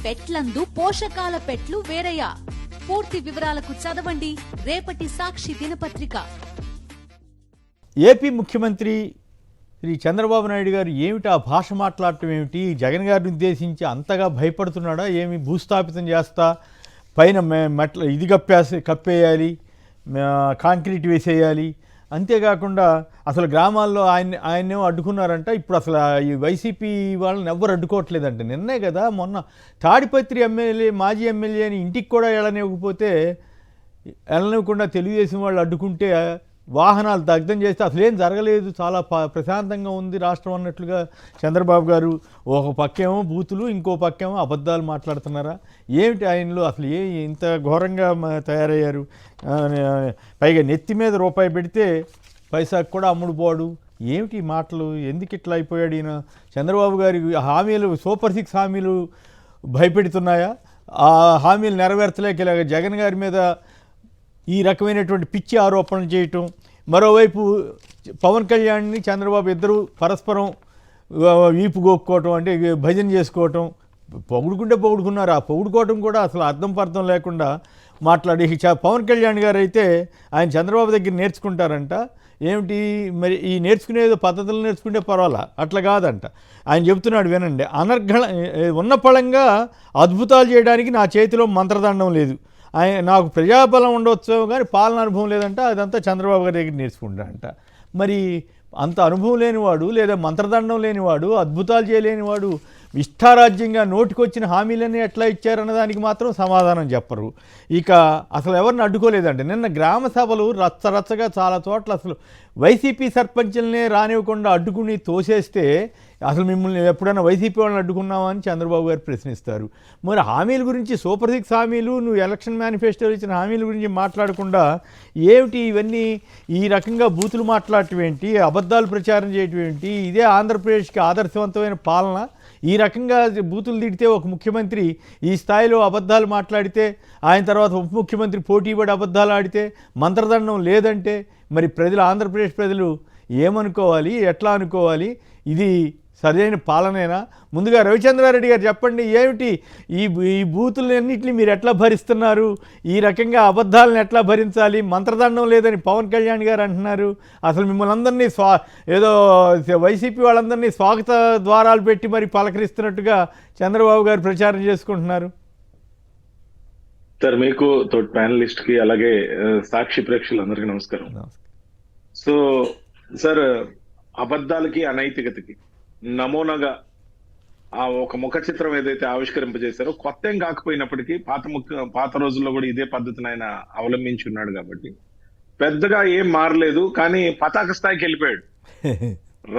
పెట్లందు పోషకాల పెట్లు వేరయ్యా. పూర్తి వివరాలకు చదవండి రేపటి సాక్షి దినపత్రిక. ఏపీ ముఖ్యమంత్రి శ్రీ చంద్రబాబు నాయుడు గారు ఏమిటి ఆ భాష మాట్లాడటం ఏమిటి? జగన్ గారిని ఉద్దేశించి అంతగా భయపడుతున్నాడా? ఏమి భూస్థాపితం చేస్తా పైన మెట్ల ఇది కప్పేయాలి, కాంక్రీట్ వేసేయాలి, అంతేకాకుండా అసలు గ్రామాల్లో ఆయన్నేమో అడ్డుకున్నారంట. ఇప్పుడు అసలు ఈ వైసీపీ వాళ్ళని ఎవ్వరు అడ్డుకోవట్లేదంట. నిన్నే కదా మొన్న తాడిపత్రి మాజీ ఎమ్మెల్యేని ఇంటికి కూడా వెళ్ళనివ్వకుండా తెలుగుదేశం వాళ్ళు అడ్డుకుంటే వాహనాలు దగ్ధం చేస్తే అసలు ఏం జరగలేదు, చాలా ప్రశాంతంగా ఉంది రాష్ట్రం అన్నట్లుగా చంద్రబాబు గారు ఒక పక్కేమో బూతులు, ఇంకో పక్కేమో అబద్ధాలు మాట్లాడుతున్నారా? ఏమిటి ఆయనలో అసలు ఇంత ఘోరంగా తయారయ్యారు? పైగా నెత్తి మీద రూపాయి పెడితే పైసాకు కూడా అమ్ముడు పోడు. ఏమిటి మాటలు? ఎందుకు ఇట్లా అయిపోయాడు ఈయన? చంద్రబాబు గారి హామీలు, సూపర్ 6 హామీలు భయపెడుతున్నాయా? ఆ హామీలు నెరవేర్చలేక జగన్ గారి మీద ఈ రకమైనటువంటి పిచ్చి ఆరోపణలు చేయటం, మరోవైపు పవన్ కళ్యాణ్ని చంద్రబాబు ఇద్దరు పరస్పరం వీపు గోక్కోవటం, అంటే భజన చేసుకోవటం, పొగుడుకున్నారు. ఆ పొగుడుకోవటం కూడా అసలు అర్థం పర్థం లేకుండా మాట్లాడి పవన్ కళ్యాణ్ గారు అయితే ఆయన చంద్రబాబు దగ్గర నేర్చుకుంటారంట. ఏమిటి మరి ఈ నేర్చుకునేది పద్ధతులు నేర్చుకుంటే పర్వాలా, అట్లా కాదంట. ఆయన చెబుతున్నాడు వినండి. ఉన్న పళంగా అద్భుతాలు చేయడానికి నా చేతిలో మంత్రదండం లేదు. నాకు ప్రజాబలం ఉండవచ్చు కానీ పాలన అనుభవం లేదంట. అదంతా చంద్రబాబు గారి దగ్గర నేర్చుకుంటాడంట. మరి అంత అనుభవం లేనివాడు, లేదా మంత్రదండం లేనివాడు, అద్భుతాలు చేయలేనివాడు ఇష్టారాజ్యంగా నోటికొచ్చిన హామీలన్నీ ఎట్లా ఇచ్చారన్న దానికి మాత్రం సమాధానం చెప్పరు. ఇక అసలు ఎవరిని అడ్డుకోలేదంటే నిన్న గ్రామ సభలు రచ్చరచ్చగా చాలా చోట్ల అసలు వైసీపీ సర్పంచులనే రానివ్వకుండా అడ్డుకుని తోసేస్తే అసలు మిమ్మల్ని ఎప్పుడైనా వైసీపీ వాళ్ళని అడ్డుకున్నావా అని చంద్రబాబు గారు ప్రశ్నిస్తారు. మరి హామీల గురించి, సూపర్ 6 హామీలు, నువ్వు ఎలక్షన్ మేనిఫెస్టోలో ఇచ్చిన హామీల గురించి మాట్లాడకుండా ఏమిటి ఇవన్నీ? ఈ రకంగా బూతులు మాట్లాడటం ఏంటి, అబద్ధాలు ప్రచారం చేయటం ఏంటి? ఇదే ఆంధ్రప్రదేశ్కి ఆదర్శవంతమైన పాలన? ఈ రకంగా బూతులు తిడితే ఒక ముఖ్యమంత్రి ఈ స్థాయిలో అబద్ధాలు మాట్లాడితే, ఆయన తర్వాత ఉప ముఖ్యమంత్రి పోటీపడి అబద్ధాలు ఆడితే, మంత్రదండం లేదంటే మరి ఆంధ్రప్రదేశ్ ప్రజలు ఏమనుకోవాలి, ఎట్లా అనుకోవాలి? ఇది సరైన పాలనేనా? ముందుగా రవిచంద్రారెడ్డి గారు చెప్పండి, ఏమిటి ఈ బూతులన్నింటినీ మీరు ఎట్లా భరిస్తున్నారు? ఈ రకంగా అబద్ధాలను ఎట్లా భరించాలి? మంత్రదండం లేదని పవన్ కళ్యాణ్ గారు అంటున్నారు. అసలు మిమ్మల్ని అందరినీ ఏదో వైసీపీ వాళ్ళందరినీ స్వాగత ద్వారాలు పెట్టి మరి పలకరిస్తున్నట్టుగా చంద్రబాబు గారు ప్రచారం చేసుకుంటున్నారు. సార్, మీకు తోటి ప్యానలిస్ట్ కి అలాగే సాక్షి ప్రేక్షకులందరికీ నమస్కారం. సో సార్, అబద్ధాలకి అనైతికతకి నమూనాగా ఆ ఒక ముఖ చిత్రం ఏదైతే ఆవిష్కరింపజేశారో, కొత్త ఏం కాకపోయినప్పటికీ పాత రోజుల్లో కూడా ఇదే పద్ధతిని ఆయన అవలంబించి ఉన్నాడు కాబట్టి పెద్దగా ఏం మారలేదు. కానీ పతాక స్థాయికి వెళ్ళిపోయాడు.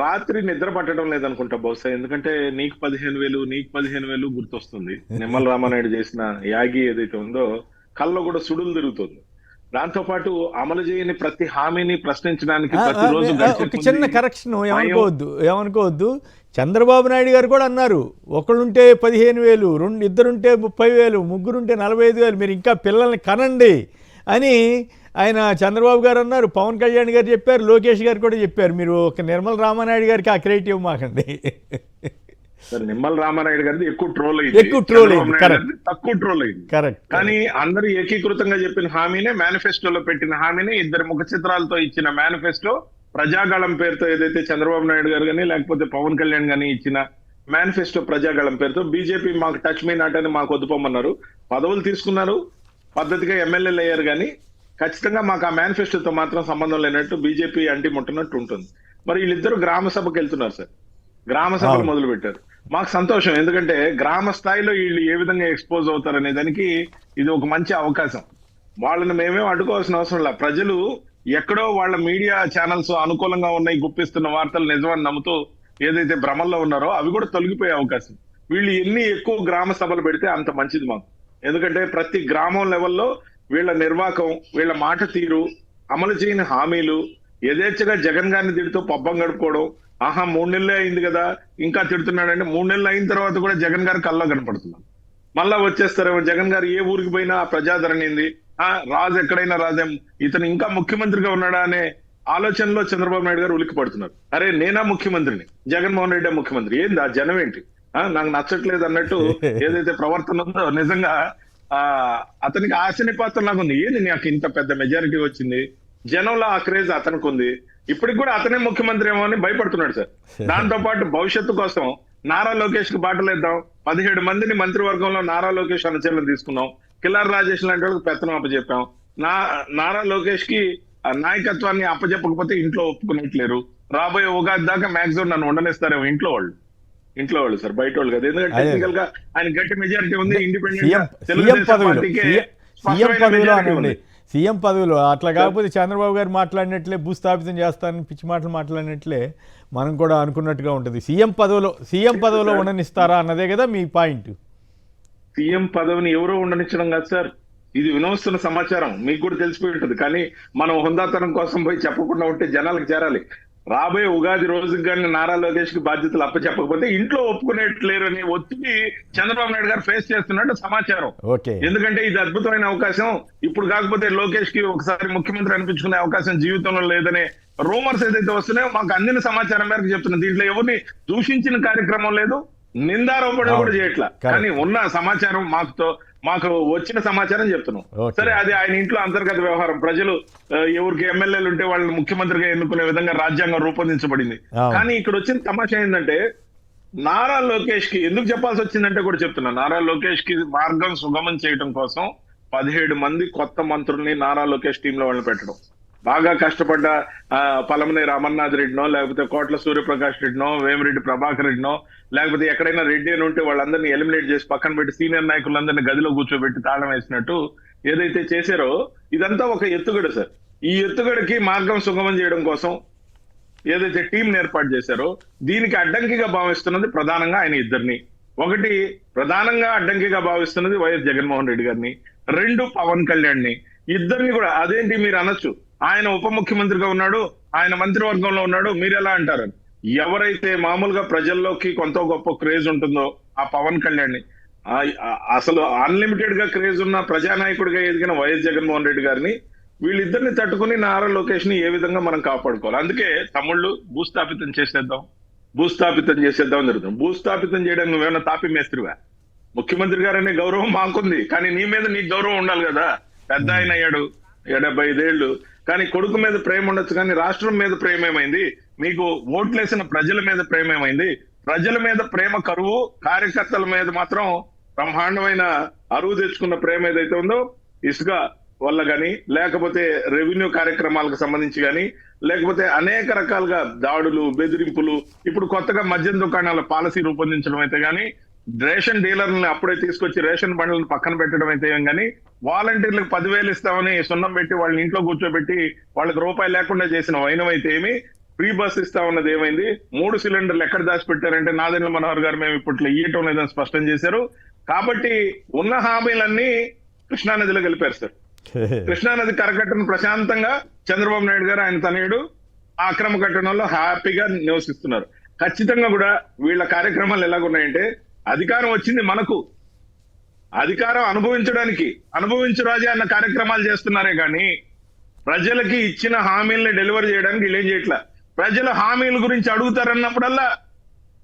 రాత్రి నిద్ర పట్టడం లేదనుకుంటా బహుశా, ఎందుకంటే నీకు 15,000 గుర్తొస్తుంది. నిమ్మల రామానాయుడు చేసిన యాగి ఏదైతే ఉందో కళ్ళలో కూడా సుడులు తిరుగుతుంది. దాంతో పాటు అమలు చేయని ప్రతి హామీని ప్రశ్నించడానికి ప్రతిరోజు ఒక చిన్న కరెక్షన్, ఏమనుకోవద్దు. చంద్రబాబు నాయుడు గారు కూడా అన్నారు, ఒకళ్ళుంటే 15,000, ఇద్దరుంటే 30,000, ముగ్గురుంటే 45,000, మీరు ఇంకా పిల్లల్ని కనండి అని ఆయన చంద్రబాబు గారు అన్నారు. పవన్ కళ్యాణ్ గారు చెప్పారు, లోకేష్ గారు కూడా చెప్పారు. మీరు ఒక నిర్మల రామానాయుడు గారికి ఆ క్రెడిట్ ఇవ్వమాకండి. నిమ్మల రామానాయుడు గారిది ఎక్కువ ట్రోల్ అయింది, తక్కువ ట్రోల్ అయింది. కానీ అందరూ ఏకీకృతంగా చెప్పిన హామీనే, మేనిఫెస్టోలో పెట్టిన హామీనే, ఇద్దరు ముఖ చిత్రాలతో ఇచ్చిన మేనిఫెస్టో, ప్రజాగళం పేరుతో ఏదైతే చంద్రబాబు నాయుడు గారు కానీ లేకపోతే పవన్ కళ్యాణ్ గానీ ఇచ్చిన మేనిఫెస్టో ప్రజాగళం పేరుతో, బీజేపీ మాకు టచ్ మీ నాట్ అని మాకు వద్దుపోమన్నారు. పదవులు తీసుకున్నారు, పద్ధతిగా ఎమ్మెల్యేలు అయ్యారు, కానీ ఖచ్చితంగా మాకు ఆ మేనిఫెస్టోతో మాత్రం సంబంధం లేనట్టు బీజేపీ అంటి ముట్టనట్టు ఉంటుంది. మరి వీళ్ళిద్దరు గ్రామ సభకు వెళ్తున్నారు సార్, గ్రామ సభలు మొదలు పెట్టారు. మాకు సంతోషం, ఎందుకంటే గ్రామ స్థాయిలో వీళ్ళు ఏ విధంగా ఎక్స్పోజ్ అవుతారనే దానికి ఇది ఒక మంచి అవకాశం. వాళ్ళని మేమేం అడ్డుకోవాల్సిన అవసరం లేదు. ప్రజలు ఎక్కడో వాళ్ళ మీడియా ఛానల్స్ అనుకూలంగా ఉన్నాయి, గుప్పిస్తున్న వార్తలు నిజమని నమ్ముతూ ఏదైతే భ్రమల్లో ఉన్నారో అవి కూడా తొలగిపోయే అవకాశం. వీళ్ళు ఎన్ని ఎక్కువ గ్రామ సభలు పెడితే అంత మంచిది మాకు. ఎందుకంటే ప్రతి గ్రామం లెవెల్లో వీళ్ళ నిర్వాహకం, వీళ్ళ మాట తీరు, అమలు చేయని హామీలు, యథేచ్ఛగా జగన్ గారిని తిడుతూ పబ్బం గడుపుకోవడం, 3 నెలలే అయింది కదా ఇంకా తిడుతున్నాడంటే, 3 నెలలు అయిన తర్వాత కూడా జగన్ గారు కల్లో కనపడుతున్నారు. మళ్ళా వచ్చేస్తారేమో, జగన్ గారు ఏ ఊరికి పోయినా ప్రజాదరణింది, రాజు ఎక్కడైనా రాజేం, ఇతను ఇంకా ముఖ్యమంత్రిగా ఉన్నాడా అనే ఆలోచనలో చంద్రబాబు నాయుడు గారు ఉలిక్కి పడుతున్నారు. అరే నేనా ముఖ్యమంత్రిని, జగన్మోహన్ రెడ్డి ముఖ్యమంత్రి, ఏంది ఆ జనం ఏంటి? నాకు నచ్చట్లేదు అన్నట్టు ఏదైతే ప్రవర్తన ఉందో నిజంగా అతనికి ఆశనిపాతం లాగా ఉంది. ఏంది నాకు ఇంత పెద్ద మెజారిటీ వచ్చింది, జనంలో ఆ క్రేజ్ అతనికి ఉంది, ఇప్పటికి కూడా అతనే ముఖ్యమంత్రి ఏమో అని భయపడుతున్నాడు సార్. దాంతో పాటు భవిష్యత్తు కోసం నారా లోకేష్ కి బాటలేద్దాం, 17 మందిని మంత్రివర్గంలో నారా లోకేష్ అనుచరులను తీసుకున్నాం, కిల్లార్ రాజేష్ లాంటి వాళ్ళకి పెత్తనం అప్పచెప్పాం. నారా లోకేష్ కి నాయకత్వాన్ని అప్పచెప్పకపోతే ఇంట్లో ఒప్పుకున్నట్లేరు. రాబోయే ఉగాది దాకా మాక్సిమం నన్ను ఉండనిస్తారేమో ఇంట్లో వాళ్ళు సార్, బయట వాళ్ళు కదా. ఎందుకంటే టెక్నికల్ గా ఆయన గట్టి మెజారిటీ ఉంది. సీఎం పదవిలో అట్లా కాకపోతే చంద్రబాబు గారు మాట్లాడినట్లే భూస్థాపితం చేస్తానని పిచ్చి మాటలు మాట్లాడినట్లే మనం కూడా అనుకున్నట్టుగా ఉంటుంది. సీఎం పదవిలో ఉండనిస్తారా అన్నదే కదా మీ పాయింట్. సీఎం పదవిని ఎవరో ఉండనిచ్చడం కాదు సార్, ఇది వినవస్తున్న సమాచారం, మీకు కూడా తెలిసిపోయి ఉంటుంది. కానీ మనం హుందాతనం కోసం పోయి చెప్పకుండా ఉంటే జనాలకు చేరాలి. రాబోయే ఉగాది రోజుకి కానీ నారా లోకేష్ కి బాధ్యతలు అప్పచెప్పకపోతే ఇంట్లో ఒప్పుకునేట్లేరు అని ఒత్తిడి చంద్రబాబు నాయుడు గారు ఫేస్ చేస్తున్నట్టు సమాచారం. ఎందుకంటే ఇది అద్భుతమైన అవకాశం, ఇప్పుడు కాకపోతే లోకేష్ కి ఒకసారి ముఖ్యమంత్రి అనిపించుకునే అవకాశం జీవితంలో లేదనే రూమర్స్ ఏదైతే వస్తున్నాయో మాకు అందిన సమాచారం మేరకు చెప్తున్నాం. దీంట్లో ఎవరిని దూషించిన కార్యక్రమం లేదు, నిందారోపణ కూడా చేయట్లా. కానీ ఉన్న సమాచారం మాకు వచ్చిన సమాచారం చెప్తున్నాం. సరే, అది ఆయన ఇంట్లో అంతర్గత వ్యవహారం. ప్రజలు ఎవరికి ఎమ్మెల్యేలు ఉంటే వాళ్ళని ముఖ్యమంత్రిగా ఎన్నుకునే విధంగా రాజ్యాంగం రూపొందించబడింది. కానీ ఇక్కడ వచ్చిన తమాషా ఏంటంటే నారా లోకేష్ కి ఎందుకు చెప్పాల్సి వచ్చిందంటే కూడా చెప్తున్నా. నారా లోకేష్ కి మార్గం సుగమం చేయడం కోసం 17 మంది కొత్త మంత్రుల్ని నారా లోకేష్ టీంలో వాళ్ళని పెట్టడం, బాగా కష్టపడ్డ పలమనేరు అమర్నాథ్ రెడ్డినో, లేకపోతే కోట్ల సూర్యప్రకాష్ రెడ్డినో, వేమిరెడ్డి ప్రభాకర్ రెడ్డినో, లేకపోతే ఎక్కడైనా రెడ్డి అని ఉంటే వాళ్ళందరినీ ఎలిమినేట్ చేసి పక్కన పెట్టి సీనియర్ నాయకులందరినీ గదిలో కూర్చోబెట్టి తాళం వేసినట్టు ఏదైతే చేశారో ఇదంతా ఒక ఎత్తుగడ సార్. ఈ ఎత్తుగడకి మార్గం సుగమం చేయడం కోసం ఏదైతే టీం ఏర్పాటు చేశారో దీనికి అడ్డంకిగా భావిస్తున్నది ప్రధానంగా ఆయన ఇద్దరిని. ఒకటి ప్రధానంగా అడ్డంకిగా భావిస్తున్నది వైఎస్ జగన్మోహన్ రెడ్డి గారిని, 2 పవన్ కళ్యాణ్ ని. ఇద్దరిని కూడా అదేంటి మీరు అనొచ్చు, ఆయన ఉప ముఖ్యమంత్రిగా ఉన్నాడు, ఆయన మంత్రివర్గంలో ఉన్నాడు, మీరు ఎలా అంటారని. ఎవరైతే మామూలుగా ప్రజల్లోకి కొంత గొప్ప క్రేజ్ ఉంటుందో ఆ పవన్ కళ్యాణ్ ని, అసలు అన్లిమిటెడ్ గా క్రేజ్ ఉన్న ప్రజానాయకుడిగా ఎదిగిన వైఎస్ జగన్మోహన్ రెడ్డి గారిని, వీళ్ళిద్దరిని తట్టుకుని నారా లోకేష్ ని ఏ విధంగా మనం కాపాడుకోవాలి. అందుకే తమ్ముళ్ళు భూస్థాపితం చేసేద్దాం జరుగుతుంది. భూస్థాపితం చేయడానికి నువ్వేమన్నా తాపి మేస్త్రివా? ముఖ్యమంత్రి గారనే గౌరవం మాకుంది, కానీ నీ మీద నీకు గౌరవం ఉండాలి కదా. పెద్ద ఆయన అయ్యాడు, 75 ఏళ్ళు, కానీ కొడుకు మీద ప్రేమ ఉండొచ్చు, కానీ రాష్ట్రం మీద ప్రేమ ఏమైంది? మీకు ఓట్లేసిన ప్రజల మీద ప్రేమ ఏమైంది? ప్రజల మీద ప్రేమ కరువు, కార్యకర్తల మీద మాత్రం బ్రహ్మాండమైన అరువు తెచ్చుకున్న ప్రేమ ఏదైతే ఉందో ఇసుక వల్ల కానీ, లేకపోతే రెవెన్యూ కార్యక్రమాలకు సంబంధించి కానీ, లేకపోతే అనేక రకాలుగా దాడులు, బెదిరింపులు, ఇప్పుడు కొత్తగా మద్యం దుకాణాల పాలసీ రూపొందించడం అయితే కానీ, రేషన్ డీలర్లను అప్పుడే తీసుకొచ్చి రేషన్ బండ్లను పక్కన పెట్టడం అయితే ఏం కానీ, వాలంటీర్లకు 10,000 ఇస్తామని సున్నం పెట్టి వాళ్ళని ఇంట్లో కూర్చోబెట్టి వాళ్ళకి రూపాయి లేకుండా చేసిన వైనం అయితే ఏమి, ఫ్రీ బస్ ఇస్తా ఉన్నది ఏమైంది, 3 సిలిండర్లు ఎక్కడ దాచిపెట్టారంటే నాదెండ్ల మనోహర్ గారు మేము ఇప్పట్లో ఇయ్యటం లేదని స్పష్టం చేశారు. కాబట్టి ఉన్న హామీలన్నీ కృష్ణానదిలో కలిపారు సార్. కృష్ణానది కరకట్టను ప్రశాంతంగా చంద్రబాబు నాయుడు గారు ఆయన తనయుడు ఆ అక్రమ కట్టడంలో హ్యాపీగా నివసిస్తున్నారు. ఖచ్చితంగా కూడా వీళ్ళ కార్యక్రమాలు ఎలాగున్నాయంటే, అధికారం వచ్చింది మనకు, అధికారం అనుభవించడానికి, అనుభవించు రాజా అన్న కార్యక్రమాలు చేస్తున్నారే కానీ ప్రజలకి ఇచ్చిన హామీల్ని డెలివరీ చేయడానికి వీళ్ళేం చేయట్లా. ప్రజల హామీల గురించి అడుగుతారన్నప్పుడల్లా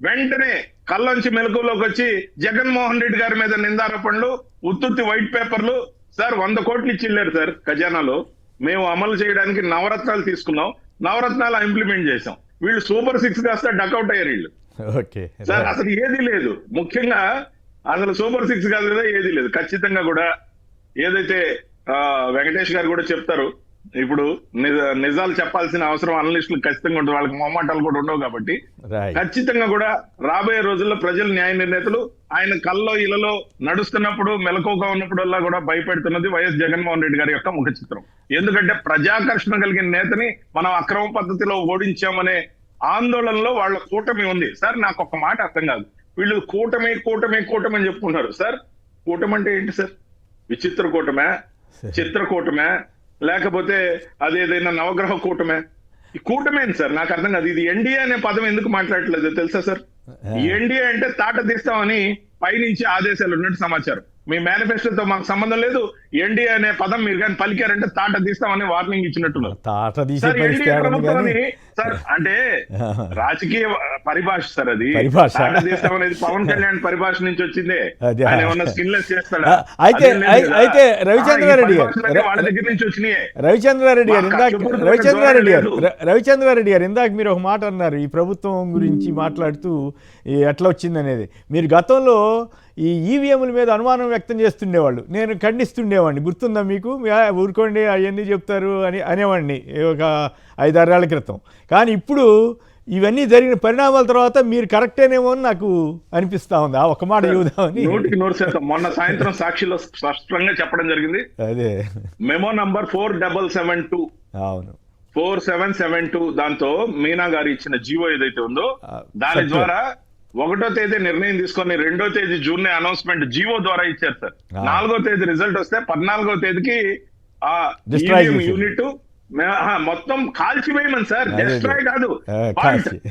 వెంటనే కళ్ళొంచి మెలకులోకి వచ్చి జగన్మోహన్ రెడ్డి గారి మీద నిందారోపణలు, ఉత్తుత్తి వైట్ పేపర్లు. సార్ 100 కోట్లు ఇచ్చిల్లారు సార్ ఖజానాలో, మేము అమలు చేయడానికి నవరత్నాలు తీసుకున్నాం, నవరత్నాలు ఇంప్లిమెంట్ చేసాం. వీళ్ళు సూపర్ 6 కాస్త డకౌట్ అయ్యారు వీళ్ళు సార్. అసలు ఏది లేదు, ముఖ్యంగా అసలు సూపర్ 6 కాదు కదా, ఏది లేదు. ఖచ్చితంగా కూడా ఏదైతే వెంకటేష్ గారు కూడా చెప్తారు, ఇప్పుడు నిజాలు చెప్పాల్సిన అవసరం అనలిస్టులకు ఖచ్చితంగా ఉంటుంది, వాళ్ళకి మొహమాటాలు కూడా ఉండవు. కాబట్టి ఖచ్చితంగా కూడా రాబోయే రోజుల్లో ప్రజలు, న్యాయ నిర్ణేతలు ఆయన కల్లో ఇళ్లలో నడుస్తున్నప్పుడు, మెలకువగా ఉన్నప్పుడల్లా కూడా భయపెడుతున్నది వైఎస్ జగన్మోహన్ రెడ్డి గారి యొక్క ముఖ చిత్రం. ఎందుకంటే ప్రజాకర్షణ కలిగిన నేతని మనం అక్రమ పద్ధతిలో ఓడించామనే ఆందోళనలో వాళ్ళ కూటమి ఉంది. సార్ నాకు ఒక మాట అర్థం కాదు, వీళ్ళు కూటమి అని చెప్పుకుంటారు. సార్ కూటమి అంటే ఏంటి సార్? విచిత్ర కూటమే, చిత్రకూటమే, లేకపోతే అదేదైనా నవగ్రహ కూటమే? ఈ కూటమేంటి సార్? నాకు అర్థం కాదు. ఇది ఎన్డీఏ అనే పదం ఎందుకు మాట్లాడట్లేదు తెలుసా సార్? ఎన్డీఏ అంటే తాట తీస్తామని పైనుంచి ఆదేశాలు ఉన్నట్టు సమాచారం. మీ మేనిఫెస్టోతో మాకు సంబంధం లేదు, ఎన్డీఏ అనే పదం మీరు కానీ పలికారంటే తాట తీస్తామని వార్నింగ్ ఇచ్చినట్టున్నారు. సార్ ఎన్డీఏ ప్రభుత్వం సార్ అంటే రాజకీయ పరిభాష సార్, అది తాట తీస్తాం అనేది పవన్ కళ్యాణ్ పరిభాష నుంచి వచ్చిందే. ఆయన ఏమన్నా స్కిన్లెస్ చేస్తాడా? అయితే రవిచంద్రారెడ్డి గారు వాళ్ళ దగ్గర నుంచి వచ్చినాయే. రవిచంద్రారెడ్డి గారు ఇందాక మీరు ఒక మాట అన్నారు ఈ ప్రభుత్వం గురించి మాట్లాడుతూ ఎట్లా వచ్చిందనేది. మీరు గతంలో ఈ ఈవీఎంల మీద అనుమానం వ్యక్తం చేస్తుండేవాళ్ళు, నేను ఖండిస్తుండేవాడిని, గుర్తుందా మీకు? ఊరుకోండి అవన్నీ చెప్తారు అని అనేవాడిని ఒక 5-6 ఏళ్ల క్రితం. కానీ ఇప్పుడు ఇవన్నీ జరిగిన పరిణామాల తర్వాత మీరు కరెక్టేనేమో అని నాకు అనిపిస్తా ఉంది. ఒక మాట చెబుదామని. 100% మొన్న సాయంత్రం సాక్షిలో స్పష్టంగా చెప్పడం జరిగింది. అదే మెమో నంబర్ 4772. అవును, 4772 దాంతో మీనా గారు ఇచ్చిన జీవో ఏదైతే ఉందో దాని ద్వారా 1వ తేదీ నిర్ణయం తీసుకొని 2వ తేదీ జూన్ అనౌన్స్మెంట్ జీవో ద్వారా ఇచ్చారు సార్. 4వ తేదీ రిజల్ట్ వస్తే 14వ తేదీకి ఆ యూనిట్ మొత్తం కాల్చివేయమని సార్. డిస్ట్రాయ్ కాదు,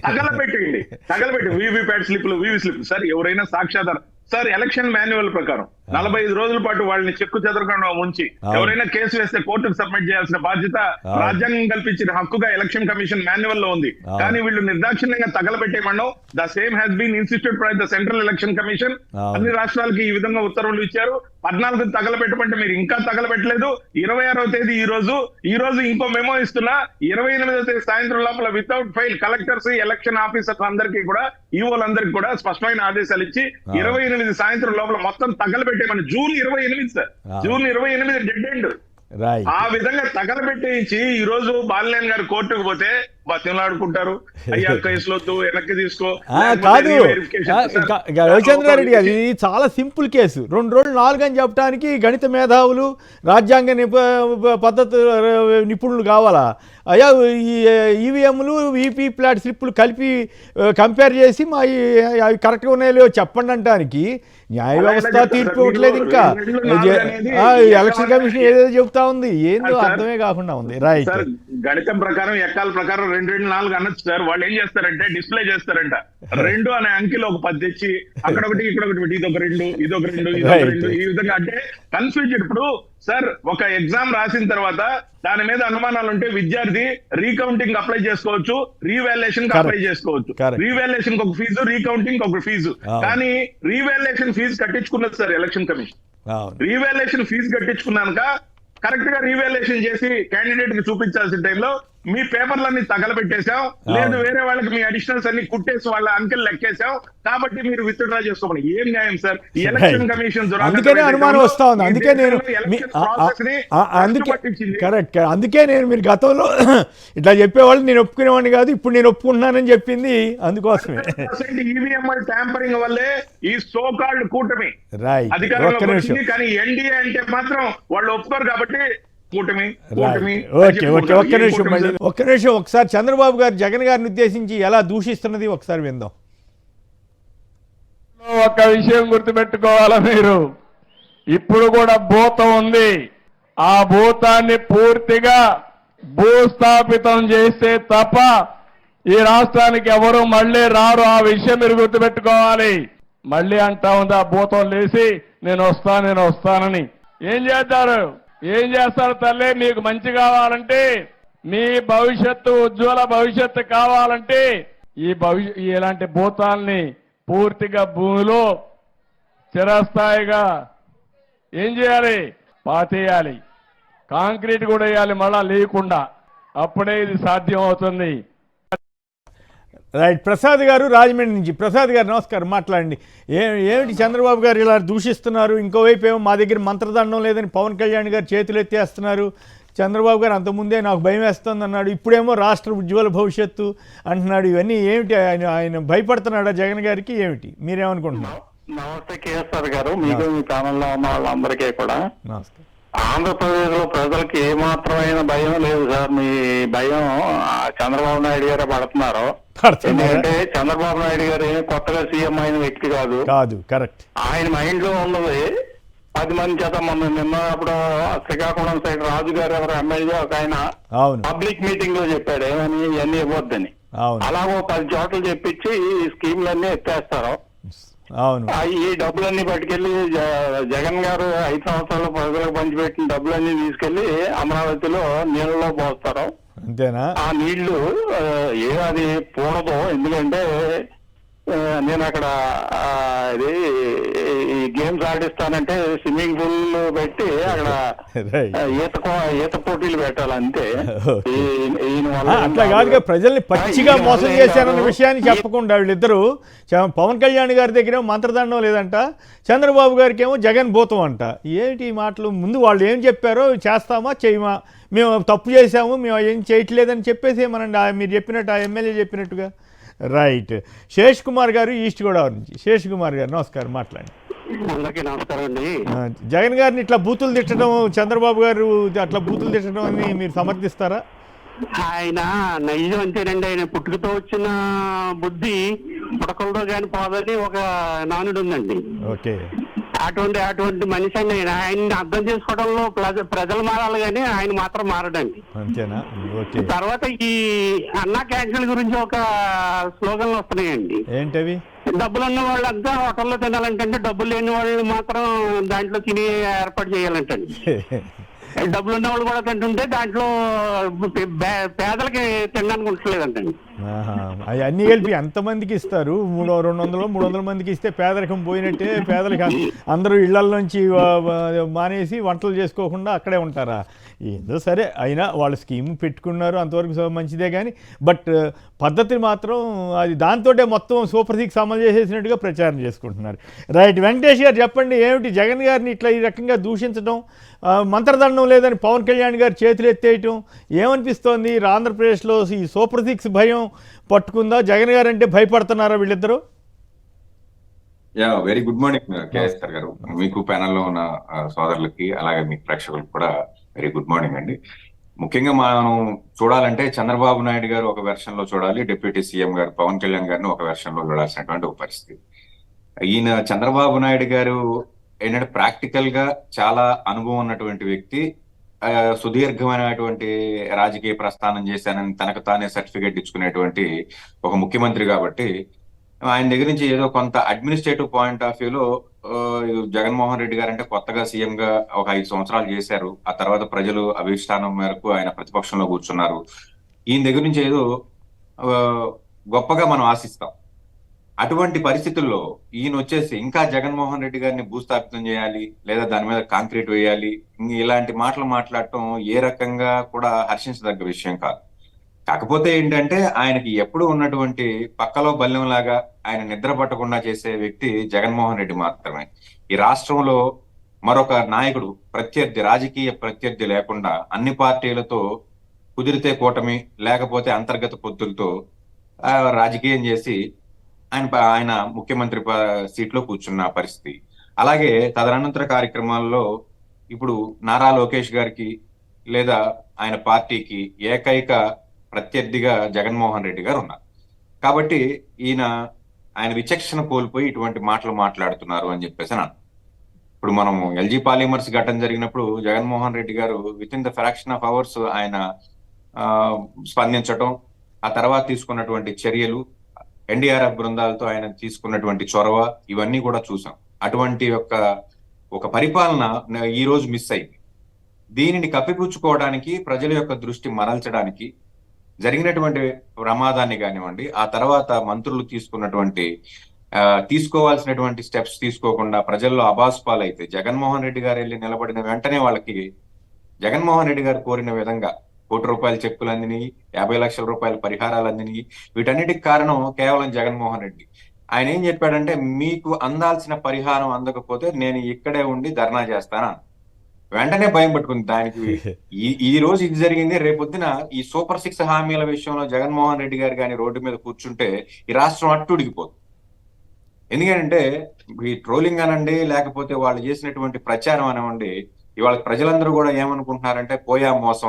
తగలబెట్టి వీవీప్యాట్ స్లిప్లు, వీవీ స్లిప్లు సార్. ఎవరైనా సాక్ష్యాధారం సార్, ఎలక్షన్ మాన్యువల్ ప్రకారం 45 రోజుల పాటు వాళ్ళని చెక్కు చెదరకుండా ఉంచి ఎవరైనా కేసు వేస్తే కోర్టుకు సబ్మిట్ చేయాల్సిన బాధ్యత రాజ్యాంగం కల్పించిన హక్కుగా ఎలక్షన్ కమిషన్ మాన్యువల్ లో ఉంది. కానీ వీళ్ళు నిర్దాక్షిణ్యంగా తగలబెట్టేయమనం the same has been institute by the central election commission. అన్ని రాష్ట్రాలకి ఈ విధంగా ఉత్తర్వులు ఇచ్చారు. 14 తగలబెట్టమంటే మీరు ఇంకా తగలబెట్టలేదు. 26వ తేదీ ఈ రోజు ఇంకో మెమో ఇస్తున్నా. 28వ తేదీ సాయంత్రం లోపల without file collectors, election officers అందరికీ కూడా, ఈఓలందరికీ కూడా స్పష్టమైన ఆదేశాలు ఇచ్చి 28 సాయంత్రం లోపల మొత్తం తగలబెట్టేమని. June 28 sir, June 28 dead end. ఆ విధంగా తగలబెట్టేయించి ఈ రోజు బాలినేని గారు కోర్టుకు పోతే బతిమలాడుకుంటారు, అయ్యా కేసులో వెనక్కి తీసుకో. కాదు రవిచంద్రారెడ్డి గారు, ఇది చాలా సింపుల్ కేసు. 2 రోజులు 4 అని చెప్పడానికి గణిత మేధావులు, రాజ్యాంగ పద్ధతి నిపుణులు కావాలా? అయ్యా ఈ ఈవీఎంలు, వీపీ ప్లాట్ స్లిప్పులు కలిపి కంపేర్ చేసి మా అవి కరెక్ట్గా ఉన్నాయో చెప్పండి అంటానికి న్యాయ వ్యవస్థ తీర్పు ఇవ్వట్లేదు. ఇంకా ఎలక్షన్ కమిషన్ ఏదేదో చెబుతా ఉంది, ఏందో అర్థమే కాకుండా ఉంది. రైట్, గణితం ప్రకారం ఎక్కాల ప్రకారం 2-4 అనొచ్చు సార్. వాళ్ళు ఏం చేస్తారంటే డిస్ప్లే చేస్తారంట 2 అనే అంకెలో ఒక 10 తెచ్చి అక్కడ ఒకటి ఇక్కడ ఒకటి పెట్టి ఇదొక 2 ఇదొక 2 ఈ విధంగా అంటే కన్ఫ్యూజ్. ఇప్పుడు సార్ ఒక ఎగ్జామ్ రాసిన తర్వాత దాని మీద అనుమానాలు ఉంటే విద్యార్థి రీకౌంటింగ్ అప్లై చేసుకోవచ్చు, రీవాల్యుయేషన్ అప్లై చేసుకోవచ్చు. రీవాల్యుయేషన్ ఒక ఫీజు, రీకౌంటింగ్ ఒక ఫీజు. కానీ రీవాల్యుయేషన్ ఫీజు కట్టించుకున్నది sir election commission. Revaluation fee కట్టించుకున్నాక కరెక్ట్ గా రీవాల్యుయేషన్ చేసి క్యాండిడేట్ కి చూపించాల్సిన టైంలో మీ పేపర్లన్నీ తగలబెట్టేశాం, లేదు వేరే వాళ్ళకి మీ అడిషనల్స్ అన్ని కుట్టేసి వాళ్ళ అంకెలు లెక్కేశాం, కాబట్టి మీరు విత్డ్రా చేసుకోమని. ఏం న్యాయం సార్? ఎలక్షన్ కమిషన్ అందుకనే అనుమానం వస్తా ఉంది. అందుకే నేను కరెక్ట్, అందుకే నేను మీరు గతంలో ఇట్లా చెప్పేవాళ్ళు నేను ఒప్పుకునేవాడిని కాదు, ఇప్పుడు నేను ఒప్పుకుంటున్నానని చెప్పింది అందుకోసమే. ఈవీఎంఎల్ ట్యాంపరింగ్ వల్లే ఈ సో కాల్డ్ కూటమి అధికారంలో వచ్చింది. కానీ ఎన్డీఏ అంటే మాత్రం వాళ్ళు ఒప్పుకోరు కాబట్టి ఒక్క నిమిషం ఒకసారి చంద్రబాబు గారు జగన్ గారిని ఉద్దేశించి ఎలా దూషిస్తున్నది ఒకసారి విందాం. ఒక విషయం గుర్తుపెట్టుకోవాలా మీరు, ఇప్పుడు కూడా భూతం ఉంది. ఆ భూతాన్ని పూర్తిగా భూస్థాపితం చేస్తే తప్ప ఈ రాష్ట్రానికి ఎవరు మళ్ళీ రారు. ఆ విషయం మీరు గుర్తుపెట్టుకోవాలి. మళ్ళీ అంటా ఉంది ఆ భూతం లేసి నేను వస్తానని. ఏం చేస్తారు తల్లి? మీకు మంచి కావాలంటే, మీ భవిష్యత్తు ఉజ్వల భవిష్యత్తు కావాలంటే ఇలాంటి భూతాల్ని పూర్తిగా భూమిలో చిరస్థాయిగా ఏం చేయాలి? పాతేయాలి. కాంక్రీట్ కూడా వేయాలి మళ్ళా లేకుండా. అప్పుడే ఇది సాధ్యం అవుతుంది. రైట్, ప్రసాద్ గారు రాజమండ్రి నుంచి. ప్రసాద్ గారు నమస్కారం, మాట్లాడండి. ఏమిటి చంద్రబాబు గారు ఇలా దూషిస్తున్నారు? ఇంకోవైపు ఏమో మా దగ్గర మంత్రదండం లేదని పవన్ కళ్యాణ్ గారు చేతులు ఎత్తేస్తున్నారు. చంద్రబాబు గారు అంతకుముందే నాకు భయం వేస్తుంది అన్నాడు, ఇప్పుడేమో రాష్ట్ర ఉజ్వల భవిష్యత్తు అంటున్నాడు. ఇవన్నీ ఏమిటి? ఆయన భయపడుతున్నాడా జగన్ గారికి? ఏమిటి మీరేమనుకుంటున్నారు? నమస్తే కేఎస్ఆర్ గారు, మీకు మీ ప్యానెల్లో ఉన్న వాళ్ళందరికీ కూడా నమస్తే. ఆంధ్రప్రదేశ్ లో ప్రజలకి ఏమాత్రమైన భయం లేదు సార్. మీ భయం చంద్రబాబు నాయుడు గారే పడుతున్నారు. ఎందుకంటే చంద్రబాబు నాయుడు గారు కొత్తగా సీఎం అయిన వ్యక్తి కాదు. కరెక్ట్. ఆయన మైండ్ లో ఉన్నది 10 మంది చేత నిన్న అప్పుడు శ్రీకాకుళం సైడ్ రాజు గారు ఎవరు ఎమ్మెల్యే ఒక ఆయన పబ్లిక్ మీటింగ్ లో చెప్పాడు ఏమని ఇవన్నీ ఇవ్వద్దని. అలాగో 10 చోట్ల చెప్పించి ఈ స్కీమ్లన్నీ ఎత్తేస్తారు. అవును. ఈ డబ్బులన్నీ పట్టుకెళ్లి జగన్ గారు 5 సంవత్సరాలు ప్రజలకు పంచిపెట్టిన డబ్బులన్నీ తీసుకెళ్లి అమరావతిలో నీళ్ళలో పోస్తారు. అంతేనా? ఆ నీళ్లు అది పోనదు. ఎందుకంటే నేను అక్కడ ఇది ఈ గేమ్స్ ఆడిస్తానంటే స్విమ్మింగ్ పూల్ పెట్టి అక్కడ ఈత పోటీలు పెట్టాలి అంతే. అట్లా కాదుగా, ప్రజల్ని పచ్చిగా మోసం చేశారన్న విషయాన్ని చెప్పకుండా వీళ్ళిద్దరూ పవన్ కళ్యాణ్ గారి దగ్గర మంత్రదండం లేదంట, చంద్రబాబు గారికి ఏమో జగన్ భూతం అంట. ఏంటి మాటలు? ముందు వాళ్ళు ఏం చెప్పారో చేస్తామా చేయమా, మేము తప్పు చేసాము మేము ఏం చేయట్లేదని చెప్పేసేమనండి. మీరు చెప్పినట్టు ఆ ఎమ్మెల్యే చెప్పినట్టుగా. రైట్. శేష్ కుమార్ గారు ఈస్ట్ గోదావరి నుంచి. శేష్ కుమార్ గారు నమస్కారం, మాట్లాడండి. అందరికీ నమస్కారం అండి. జగన్ గారిని ఇట్లా బూతులు తిట్టడం, చంద్రబాబు గారు అట్లా బూతులు తిట్టడం అని మీరు సమర్థిస్తారా? ఆయన నైజం అంతేనండి. ఆయన పుట్టుకతో వచ్చిన బుద్ధి పుడకలతో కానీ పోదని ఒక నానుడు ఉందండి. ఓకే. అటువంటి మనిషి అండి ఆయన. ఆయన్ని అర్థం చేసుకోవడంలో ప్రజలు మారాలి కానీ ఆయన మాత్రం మారడండి. అంతేనా? ఓకే. తర్వాత ఈ అన్నా క్యాన్సిల్ గురించి ఒక స్లోగన్లు వస్తున్నాయండి. ఏంటవి? డబ్బులు ఉన్న వాళ్ళంతా హోటల్లో తినాలంటే డబ్బులు లేని వాళ్ళు మాత్రం దాంట్లో తిని ఏర్పాటు చేయాలంటండి. డబ్బులు ఉన్న వాళ్ళు కూడా తింటుంటే దాంట్లో పేదలకి తినడానికి ఉండలేదంటండి. అన్నీ కలిపి ఎంతమందికి ఇస్తారు? 200-300 మందికి ఇస్తే పేదరికం పోయినట్టే. పేదలకి అందరూ ఇళ్లలోంచి మానేసి వంటలు చేసుకోకుండా అక్కడే ఉంటారా? ఏదో సరే, అయినా వాళ్ళు స్కీమ్ పెట్టుకున్నారు, అంతవరకు మంచిదే. కానీ బట్ పద్ధతి మాత్రం అది దాంతోటే మొత్తం సూపర్ 6 అమలు చేసేసినట్టుగా ప్రచారం చేసుకుంటున్నారు. రైట్. వెంకటేష్ గారు చెప్పండి, ఏమిటి జగన్ గారిని ఇట్లా ఈ రకంగా దూషించడం, మంత్రదండం లేదని పవన్ కళ్యాణ్ గారు చేతులు ఎత్తేయటం ఏమనిపిస్తోంది? ఆంధ్రప్రదేశ్లో ఈ సూపర్ 6 భయం పట్టుకుందా? జగన్ గారు అంటే భయపడుతున్నారా వీళ్ళిద్దరూ? వెరీ గుడ్ మార్నింగ్ కేఎస్ఆర్ గారు, మీకు ప్యానల్లో ఉన్న సోదరులకి అలాగే మీ ప్రేక్షకులకు కూడా వెరీ గుడ్ మార్నింగ్ అండి. ముఖ్యంగా మనం చూడాలంటే చంద్రబాబు నాయుడు గారు ఒక వెర్షన్ లో చూడాలి, డిప్యూటీ సీఎం గారు పవన్ కళ్యాణ్ గారిని ఒక వెర్షన్ లో చూడాల్సినటువంటి ఒక పరిస్థితి. ఈయన చంద్రబాబు నాయుడు గారు ఏంటంటే ప్రాక్టికల్ గా చాలా అనుభవం ఉన్నటువంటి వ్యక్తి, సుదీర్ఘమైనటువంటి రాజకీయ ప్రస్థానం చేశానని తనకు తానే సర్టిఫికేట్ ఇచ్చుకునేటువంటి ఒక ముఖ్యమంత్రి కాబట్టి ఆయన దగ్గర నుంచి ఏదో కొంత అడ్మినిస్ట్రేటివ్ పాయింట్ ఆఫ్ వ్యూలో జగన్మోహన్ రెడ్డి గారు అంటే కొత్తగా సీఎం గా ఒక 5 సంవత్సరాలు చేశారు. ఆ తర్వాత ప్రజలు అభిష్టానం మేరకు ఆయన ప్రతిపక్షంలో కూర్చున్నారు. ఈయన దగ్గర నుంచి ఏదో గొప్పగా మనం ఆశిస్తాం. అటువంటి పరిస్థితుల్లో ఈయన వచ్చేసి ఇంకా జగన్మోహన్ రెడ్డి గారిని భూస్థాపితం చేయాలి, లేదా దాని మీద కాంక్రీట్ వేయాలి, ఇలాంటి మాటలు మాట్లాడటం ఏ రకంగా కూడా హర్షించదగ్గ విషయం కాదు. కాకపోతే ఏంటంటే ఆయనకి ఎప్పుడు ఉన్నటువంటి పక్కలో బల్లెంలాగా ఆయన నిద్ర పట్టకుండా చేసే వ్యక్తి జగన్మోహన్ రెడ్డి మాత్రమే. ఈ రాష్ట్రంలో మరొక నాయకుడు ప్రత్యర్థి, రాజకీయ ప్రత్యర్థి లేకుండా అన్ని పార్టీలతో కుదిరితే లేకపోతే అంతర్గత పొత్తులతో రాజకీయం చేసి ఆయన ముఖ్యమంత్రి సీట్లో కూర్చున్న పరిస్థితి. అలాగే తదనంతర కార్యక్రమాల్లో ఇప్పుడు నారా లోకేష్ గారికి లేదా ఆయన పార్టీకి ఏకైక ప్రత్యర్థిగా జగన్మోహన్ రెడ్డి గారు ఉన్నారు. కాబట్టి ఆయన విచక్షణ కోల్పోయి ఇటువంటి మాటలు మాట్లాడుతున్నారు అని చెప్పేసి అన్నాను. ఇప్పుడు మనం ఎల్జీ పాలిమర్స్ ఘటన జరిగినప్పుడు జగన్మోహన్ రెడ్డి గారు with in the fraction of hours ఆయన స్పందించటం, ఆ తర్వాత తీసుకున్నటువంటి చర్యలు, ఎన్డీఆర్ఎఫ్ బృందాలతో ఆయన తీసుకున్నటువంటి చొరవ, ఇవన్నీ కూడా చూసాం. అటువంటి ఒక పరిపాలన ఈ రోజు మిస్ అయింది. దీనిని కప్పిపుచ్చుకోవడానికి, ప్రజల యొక్క దృష్టి మరల్చడానికి జరిగినటువంటి ప్రమాదాన్ని కానివ్వండి, ఆ తర్వాత మంత్రులు తీసుకోవాల్సినటువంటి స్టెప్స్ తీసుకోకుండా ప్రజల్లో అబాస్పాలైతే జగన్మోహన్ రెడ్డి గారు వెళ్ళి నిలబడిన వెంటనే వాళ్ళకి జగన్మోహన్ రెడ్డి గారు కోరిన విధంగా ₹1 కోటి చెక్కులు అందినాయి, 50 లక్షల రూపాయల పరిహారాలు అందినాయి. వీటన్నిటికి కారణం కేవలం జగన్మోహన్ రెడ్డి. ఆయన ఏం చెప్పాడంటే, మీకు అందాల్సిన పరిహారం అందకపోతే నేను ఇక్కడే ఉండి ధర్నా చేస్తానా. వెంటనే భయం పట్టుకుంది దానికి. ఈ రోజు ఇది జరిగింది, రేపొద్దున ఈ సూపర్ 6 హామీల విషయంలో జగన్మోహన్ రెడ్డి గారు కానీ రోడ్డు మీద కూర్చుంటే ఈ రాష్ట్రం అట్టుడికిపోతుంది. ఎందుకంటే ఈ ట్రోలింగ్ అనండి, లేకపోతే వాళ్ళు చేసినటువంటి ప్రచారం అనివ్వండి, ఇవాళ ప్రజలందరూ కూడా ఏమనుకుంటున్నారంటే పోయా మోసం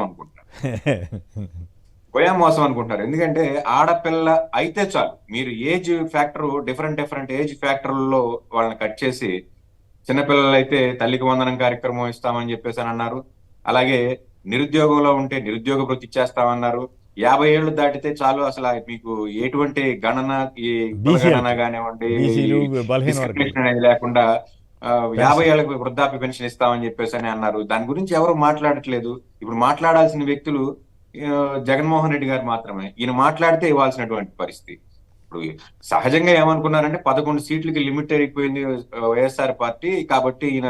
అనుకుంటున్నారు. ఎందుకంటే ఆడపిల్ల అయితే చాలు, మీరు ఏజ్ ఫ్యాక్టర్ డిఫరెంట్ ఏజ్ ఫ్యాక్టర్లలో వాళ్ళని కట్ చేసి, చిన్నపిల్లలు అయితే తల్లికి వందనం కార్యక్రమం ఇస్తామని చెప్పేసి అని అన్నారు. అలాగే నిరుద్యోగంలో ఉంటే నిరుద్యోగ భృతి ఇచ్చేస్తామన్నారు. 50 ఏళ్ళు దాటితే చాలు అసలు మీకు ఎటువంటి గణన ఈ కులగణన కానివ్వండి బీసీలు, బలహీన discrimination అనేది లేకుండా 50 ఏళ్ళకి వృద్ధాప్య పెన్షన్ ఇస్తామని చెప్పేసి అని అన్నారు. దాని గురించి ఎవరు మాట్లాడట్లేదు. ఇప్పుడు మాట్లాడాల్సిన వ్యక్తులు జగన్మోహన్ రెడ్డి గారు మాత్రమే. ఈయన మాట్లాడితే ఇవ్వాల్సినటువంటి పరిస్థితి. ఇప్పుడు సహజంగా ఏమనుకున్నారంటే 11 సీట్లకి లిమిట్ అయిపోయింది వైఎస్ఆర్ పార్టీ, కాబట్టి ఈయన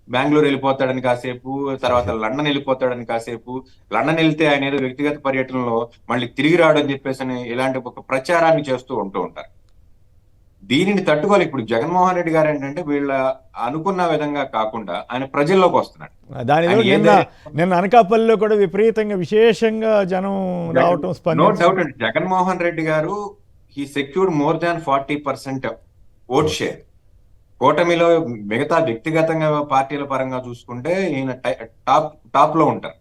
బెంగళూరు వెళ్ళిపోతాడని కాసేపు, తర్వాత లండన్ వెళ్ళిపోతాడని కాసేపు, లండన్ వెళ్తే ఆయన ఏదో వ్యక్తిగత పర్యటనలో మళ్ళీ తిరిగి రావడం చెప్పేసి అని ఇలాంటి ఒక ప్రచారాన్ని చేస్తూ ఉంటూ ఉంటారు. దీనిని తట్టుకోవాలి. ఇప్పుడు జగన్మోహన్ రెడ్డి గారు ఏంటంటే వీళ్ళ అనుకున్న విధంగా కాకుండా ఆయన ప్రజల్లోకి వస్తున్నాడు. నిన్న అనకాపల్లిలో కూడా విపరీతంగా విశేషంగా జనం రావటం నో డౌట్ అండి. జగన్మోహన్ రెడ్డి గారు he secured more than 40% vote share. కూటమిలో మిగతా వ్యక్తిగతంగా పార్టీల పరంగా చూసుకుంటే ఈయన టాప్ లో ఉంటారు.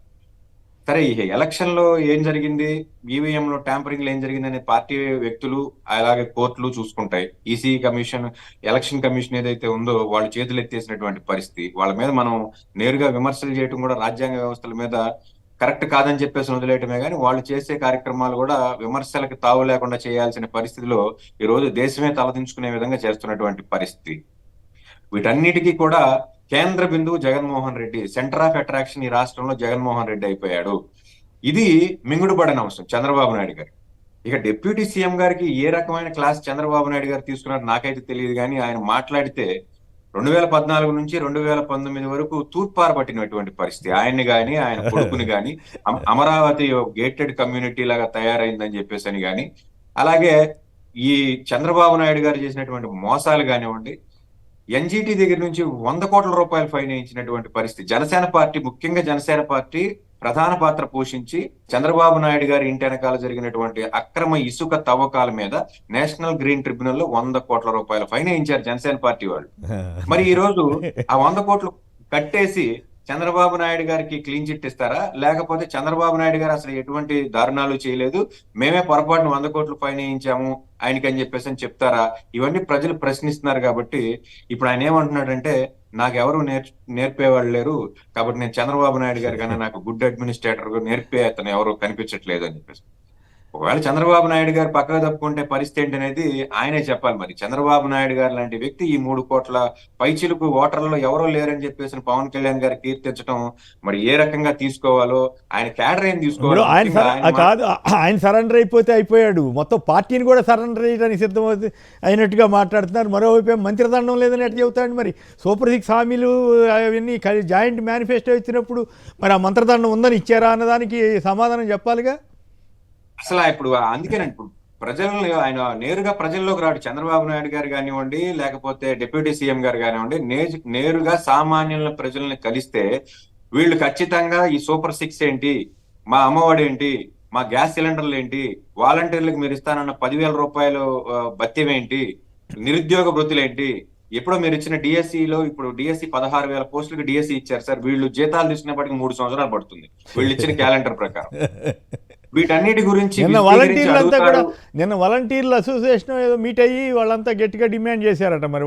సరే, ఈ ఎలక్షన్ లో ఏం జరిగింది, ఈవీఎం లో ట్యాంపరింగ్ లో ఏం జరిగింది అనే పార్టీ వ్యక్తులు అలాగే కోర్టులు చూసుకుంటాయి. ఈసీ కమిషన్, ఎలక్షన్ కమిషన్ ఏదైతే ఉందో వాళ్ళు చేతులు ఎత్తేసినటువంటి పరిస్థితి. వాళ్ళ మీద మనం నేరుగా విమర్శలు చేయడం కూడా రాజ్యాంగ వ్యవస్థల మీద కరెక్ట్ కాదని చెప్పేసి వదిలేయటమే కానీ వాళ్ళు చేసే కార్యక్రమాలు కూడా విమర్శలకు తావు లేకుండా చేయాల్సిన పరిస్థితిలో ఈ రోజు దేశమే తలదించుకునే విధంగా చేస్తున్నటువంటి పరిస్థితి. వీటన్నిటికీ కూడా కేంద్ర బిందువు Jaganmohan Reddy. Centre of attraction ఈ రాష్ట్రంలో జగన్మోహన్ రెడ్డి అయిపోయాడు. ఇది మింగుడుపడని అవసరం చంద్రబాబు నాయుడు గారు. ఇక డిప్యూటీ సీఎం గారికి ఏ రకమైన క్లాస్ చంద్రబాబు నాయుడు గారు తీసుకున్నారు నాకైతే తెలియదు, కానీ ఆయన మాట్లాడితే 2014 నుంచి 2019 వరకు తూర్పార పట్టినటువంటి పరిస్థితి. ఆయన్ని గాని ఆయన కొడుకుని గాని అమరావతి గేటెడ్ కమ్యూనిటీ లాగా తయారైందని చెప్పేసి అని గాని, అలాగే ఈ చంద్రబాబు నాయుడు గారు చేసినటువంటి మోసాలు కానివ్వండి, ఎన్జిటి దగ్గర నుంచి 100 కోట్ల రూపాయలు ఫైన్ వేయించినటువంటి పరిస్థితి. జనసేన పార్టీ, ముఖ్యంగా జనసేన పార్టీ ప్రధాన పాత్ర పోషించి చంద్రబాబు నాయుడు గారి ఇంటి వెనకాల జరిగినటువంటి అక్రమ ఇసుక తవ్వకాల మీద నేషనల్ గ్రీన్ ట్రిబ్యునల్ లో 100 కోట్ల రూపాయల ఫైన్ వేయించారు జనసేన పార్టీ వాళ్ళు. మరి ఈ రోజు ఆ 100 కోట్లు కట్టేసి చంద్రబాబు నాయుడు గారికి క్లీన్ చిట్ ఇస్తారా, లేకపోతే చంద్రబాబు నాయుడు గారు అసలు ఎటువంటి దారుణాలు చేయలేదు, మేమే పొరపాటును 100 కోట్లు ఫైన్ వేయించాము ఆయనకి అని చెప్పేసి అని చెప్తారా? ఇవన్నీ ప్రజలు ప్రశ్నిస్తున్నారు. కాబట్టి ఇప్పుడు ఆయన ఏమంటున్నాడంటే, నాకెవరు నేర్పేవాళ్ళు లేరు, కాబట్టి నేను చంద్రబాబు నాయుడు గారు కానీ నాకు గుడ్ అడ్మినిస్ట్రేటర్ నేర్పే అతను ఎవరు కనిపించట్లేదు అని చెప్పేసి. ఒకవేళ చంద్రబాబు నాయుడు గారు పక్కకు తప్పుకుంటే పరిస్థితి ఏంటి అనేది ఆయనే చెప్పాలి. మరి చంద్రబాబు నాయుడు గారు లాంటి వ్యక్తి ఈ 3 కోట్ల పైచిలుకు ఓటర్లలో ఎవరో లేరని చెప్పేసి పవన్ కళ్యాణ్ గారు కీర్తించడం మరి ఏ రకంగా తీసుకోవాలో, ఆయన క్యాడర్ ఏం తీసుకోవాలో కాదు. ఆయన సరెండర్ అయిపోతే అయిపోయాడు, మొత్తం పార్టీని కూడా సరెండర్ చేయడానికి సిద్ధమవుతుంది అయినట్టుగా మాట్లాడుతున్నారు. మరోవైపు మంత్రిదండం లేదని ఎట్లా చెబుతాడు? మరి సూపర్ 6 హామీలు అవన్నీ జాయింట్ మేనిఫెస్టో ఇచ్చినప్పుడు మరి ఆ మంత్రదండం ఉందని ఇచ్చారా అన్నదానికి సమాధానం చెప్పాలిగా. అసలు ఇప్పుడు అందుకేనండి, ఇప్పుడు ప్రజలను ఆయన నేరుగా ప్రజల్లోకి రాడు. చంద్రబాబు నాయుడు గారు కానివ్వండి, లేకపోతే డిప్యూటీ సీఎం గారు కానివ్వండి, నేరుగా సామాన్యుల ప్రజల్ని కలిస్తే వీళ్ళు ఖచ్చితంగా ఈ సూపర్ 6 ఏంటి, మా అమ్మఒడి ఏంటి, మా గ్యాస్ సిలిండర్లు ఏంటి, వాలంటీర్లకు మీరు ఇస్తానన్న 10,000 రూపాయలు భత్యం ఏంటి, నిరుద్యోగ వృత్తులు ఏంటి, ఎప్పుడో మీరు ఇచ్చిన డిఎస్సిలో ఇప్పుడు డిఎస్సి 16,000 పోస్టులకు డిఎస్సి ఇచ్చారు సార్, వీళ్ళు జీతాలు తీసుకునేప్పటికి 3 సంవత్సరాలు పడుతుంది వీళ్ళు ఇచ్చిన క్యాలెండర్ ప్రకారం. వీటన్నిటి గురించి నిన్న వాలంటీర్ల అసోసియేషన్ ఏదో మీట్ అయ్యి వాళ్ళంతా గట్టిగా డిమాండ్ చేశారట. మరి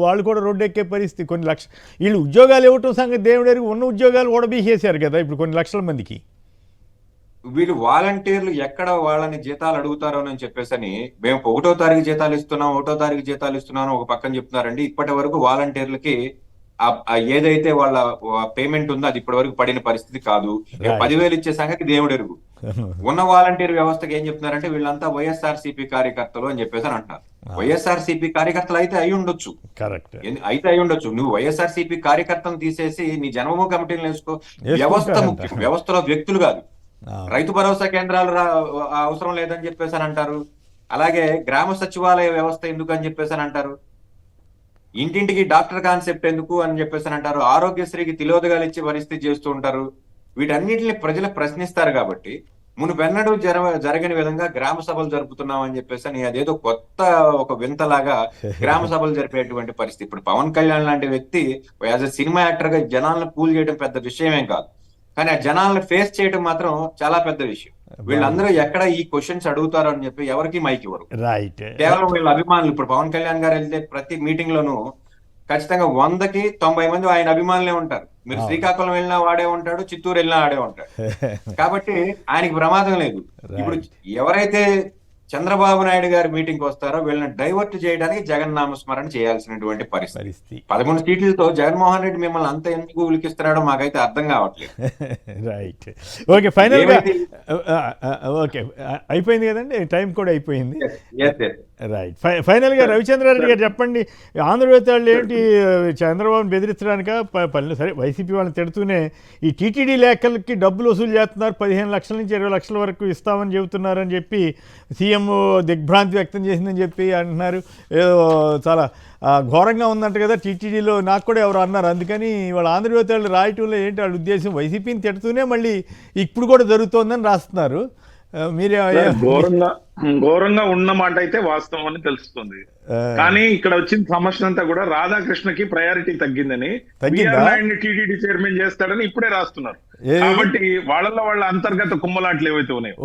వాళ్ళు కూడా రోడ్డు ఎక్కే పరిస్థితి. కొన్ని లక్షలు వీళ్ళు ఉద్యోగాలు ఇవ్వటం సంగతి దేవుడికి, ఉన్న ఉద్యోగాలు కూడా బీసేశారు కదా ఇప్పుడు కొన్ని లక్షల మందికి. వీళ్ళు వాలంటీర్లు ఎక్కడ వాళ్ళని జీతాలు అడుగుతారో అని చెప్పేసి మేము 1వ తారీఖు జీతాలు ఇస్తున్నాం, 1వ తారీఖు జీతాలు ఇస్తున్నాను ఒక పక్కన చెప్తున్నారండి. ఇప్పటి వరకు వాలంటీర్లకి ఏదైతే వాళ్ళ పేమెంట్ ఉందో అది ఇప్పటి వరకు పడిన పరిస్థితి కాదు. 10,000 ఇచ్చే సంగతి దేవుడు ఎరుగు. ఉన్న వాలంటీర్ వ్యవస్థకి ఏం చెప్తున్నారంటే వీళ్ళంతా వైఎస్ఆర్సీపీ కార్యకర్తలు అని చెప్పేసి అంటున్నారు. వైఎస్ఆర్సీపీ కార్యకర్తలు అయితే అయి ఉండొచ్చు, నువ్వు వైఎస్ఆర్సీపీ కార్యకర్తను తీసేసి నీ జన్మభూమి కమిటీలు వేసుకో. వ్యవస్థ ముఖ్యం, వ్యవస్థలో వ్యక్తులు కాదు. రైతు భరోసా కేంద్రాలు అవసరం లేదని చెప్పేసి అని అంటారు. అలాగే గ్రామ సచివాలయ వ్యవస్థ ఎందుకు అని చెప్పేసి అని అంటారు. ఇంటింటికి డాక్టర్ కాన్సెప్ట్ ఎందుకు అని చెప్పేసి అంటారు. ఆరోగ్యశ్రీకి తిలోదగాలు ఇచ్చే పరిస్థితి చేస్తూ ఉంటారు. వీటన్నిటిని ప్రజలు ప్రశ్నిస్తారు. కాబట్టి మునుపెన్నడూ జరగని విధంగా గ్రామ సభలు జరుపుతున్నాం అని చెప్పేసి అదేదో కొత్త ఒక వింతలాగా గ్రామ సభలు జరిపేటువంటి పరిస్థితి. ఇప్పుడు పవన్ కళ్యాణ్ లాంటి వ్యక్తి యాజ్ ఎ సినిమా యాక్టర్ గా జనాలను పూల్ చేయడం పెద్ద విషయమేం కాదు, కానీ ఆ జనాలను ఫేస్ చేయడం మాత్రం చాలా పెద్ద విషయం. వీళ్ళందరూ ఎక్కడ ఈ క్వశ్చన్స్ అడుగుతారో అని చెప్పి ఎవరికి మైక్ ఇవ్వరు. కేవలం వీళ్ళ అభిమానులు. ఇప్పుడు పవన్ కళ్యాణ్ గారు వెళ్తే ప్రతి మీటింగ్ లోనూ ఖచ్చితంగా 100కి 90 మంది ఆయన అభిమానులే ఉంటారు. మీరు శ్రీకాకుళం వెళ్ళినా వాడే ఉంటాడు, చిత్తూరు వెళ్ళినా ఆడే ఉంటాడు. కాబట్టి ఆయనకి ప్రమాదం లేదు. ఇప్పుడు ఎవరైతే చంద్రబాబు నాయుడు గారి మీటింగ్ వస్తారో వీళ్ళని డైవర్ట్ చేయడానికి జగన్ నామస్మరణ చేయాల్సినటువంటి పరిస్థితి. 11 సీట్లతో జగన్మోహన్ రెడ్డి మిమ్మల్ని అంత ఎందుకు ఉలికిస్తున్నాడో మాకైతే అర్థం కావట్లేదు. రైట్, ఓకే, ఫైనల్ గా ఓకే అయిపోయింది కదండి, టైం కూడా అయిపోయింది. రైట్, ఫైనల్ గా రవిచంద్రారెడ్డి గారు చెప్పండి, ఆంధ్రప్రదేశ్ వాళ్ళు ఏంటి చంద్రబాబుని బెదిరించడానిక పనులు? సరే, వైసీపీ వాళ్ళని తిడుతూనే ఈ టీటీడీ లేఖలకి డబ్బులు వసూలు చేస్తున్నారు, 15 లక్షల నుంచి 20 లక్షల వరకు ఇస్తామని చెబుతున్నారని చెప్పి సీఎం దిగ్భ్రాంతి వ్యక్తం చేసిందని చెప్పి అంటున్నారు. ఏదో చాలా ఘోరంగా ఉందంట కదా టీటీడీలో, నాకు కూడా ఎవరు అన్నారు. అందుకని వాళ్ళ ఆంధ్రప్రదేశ్ వాళ్ళు రాయటంలో ఏంటి వాళ్ళ ఉద్దేశం, వైసీపీని తిడుతూనే మళ్ళీ ఇప్పుడు కూడా జరుగుతోందని రాస్తున్నారు. మీరే ఘోరంగా ఉన్నమాట అయితే వాస్తవం అని తెలుస్తుంది. కానీ ఇక్కడ వచ్చిన సమస్య అంతా కూడా రాధాకృష్ణకి ప్రయారిటీ తగ్గిందని, టీటీడీ చైర్మన్ చేస్తాడని ఇప్పుడే రాస్తున్నారు. కాబట్టి వాళ్ళ అంతర్గత కుమ్మలాట్లు ఏవైతే ఉన్నాయో